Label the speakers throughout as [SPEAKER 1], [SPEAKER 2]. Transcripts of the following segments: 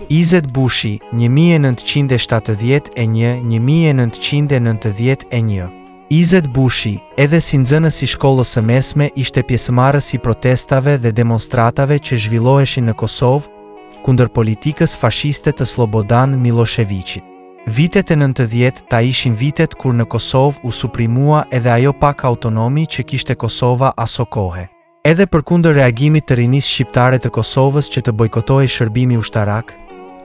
[SPEAKER 1] Izet Bushi, 1971-1991. Izet Bushi, edhe si nxënës i shkollës së mesme, ishte pjesëmarrës i protestave dhe demonstratave që zhvilloheshin në Kosovë kundër politikës fashiste të Slobodan Miloševićit. Vitet e 90-ta ishin vitet kur në Kosovë u suprimua edhe ajo pak autonomi që kishte Kosova aso kohe. Edhe përkundër reagimit të rinisë shqiptare të Kosovës që të bojkotohej shërbimi ushtarak,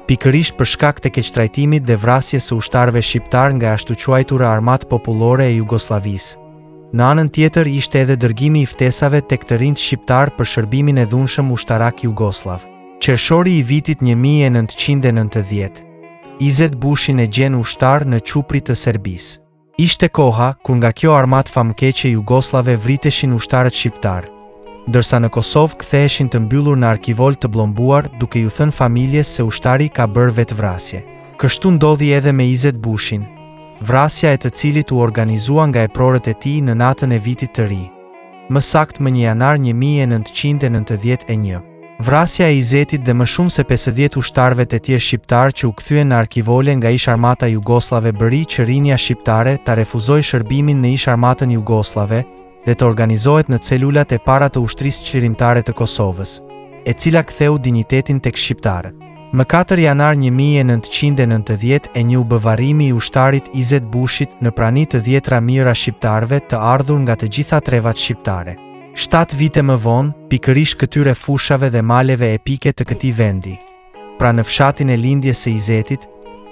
[SPEAKER 1] pikërisht për shkak të keqtrajtimit dhe vrasjes së ushtarëve shqiptar nga ashtu quajtura Armatë Popullore e Jugosllavisë. Në anën tjetër ishte edhe dërgimi i ftesave tek të rinjt shqiptar për shërbimin e dhunshëm ushtarak jugoslav. Qershori i vitit 1990, Izet Bushin e gjen ushtar në Çupri të Serbisë. Ishte koha kur nga kjo armatë famkeqe jugoslave vriteshin ushtarët shqiptar, ndërsa në Kosovë ktheheshin të mbyllur në arkivol të blombuar duke ju thënë familjes se ushtari ka bërë vetvrasje. Kështu ndodhi edhe me Izet Bushin, vrasja e të cilit u organizua nga eprorët e tij në natën e vitit të ri, më saktë më 1 janar 1991. Vrasja e Izetit dhe më shumë se 50 ushtarëve të tjerë shqiptar që u kthyen në arkivole nga ish armata jugoslave bëri që rinja shqiptare ta refuzoj shërbimin në ish armatën jugoslave dhe të organizohet në celulat e para të ushtrisë çlirimtare të Kosovës, e cila ktheu dinjitetin tek shqiptarët. Më 4 janar 1990 e një bë varrimi i ushtarit Izet Bushit në prani të 10 mijëra shqiptarëve të ardhur nga të gjitha trevat shqiptare. 7 vite më vonë, pikërisht këtyre fushave dhe maleve epike të këtij vendi, pra në fshatin e lindjes së Izetit,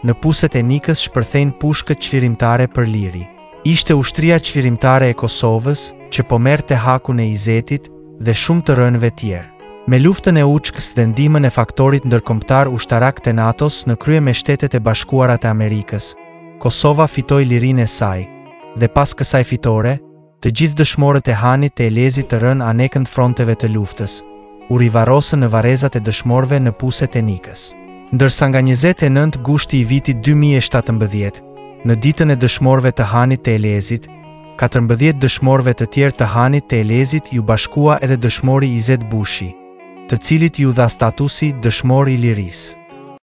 [SPEAKER 1] në puset e Nikës shpërthejnë pushkët çlirimtare për liri. Ishte ushtria çlirimtare e Kosovës, që po merrte hakun e Izetit dhe shumë të rënëve tjerë. Me luftën e Učkës dhe ndihmën e faktorit ndërkombëtar ushtarak të NATO-s në krye me Shtetet e Bashkuara të Amerikës, Kosova fitoi lirinë e saj, dhe pas kësaj fitore, të gjithë dëshmorët e Hanit të Elezit të rënë anekën fronteve të luftës, u rivarrosën në varrezat e dëshmorëve në puset e Nikës. Ndërsa nga 29 gushti i vitit 2017, në ditën e dëshmorëve të Hanit të Elezit, 14 dëshmorëve të tjerë të Hanit të Elezit ju bashkua edhe dëshmori Izet Bushi, të cilit ju dha statusi dëshmor i lirisë.